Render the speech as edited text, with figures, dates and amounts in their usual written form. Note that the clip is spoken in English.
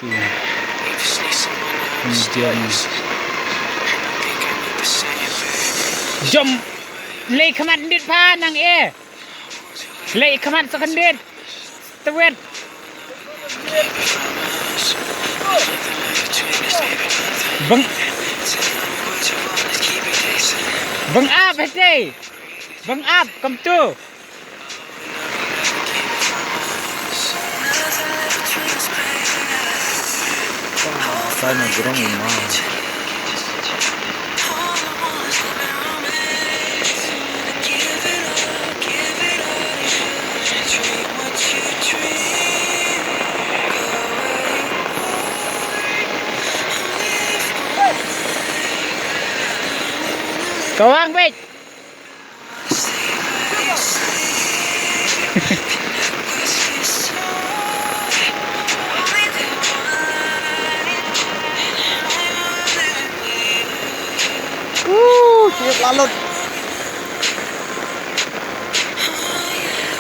Medium. Jom lei khamat dit pha nang e lei khamat sakan dit tewet bang ap hete bang ap kam tu sai na grong ma Kawang bit. Siap lalut.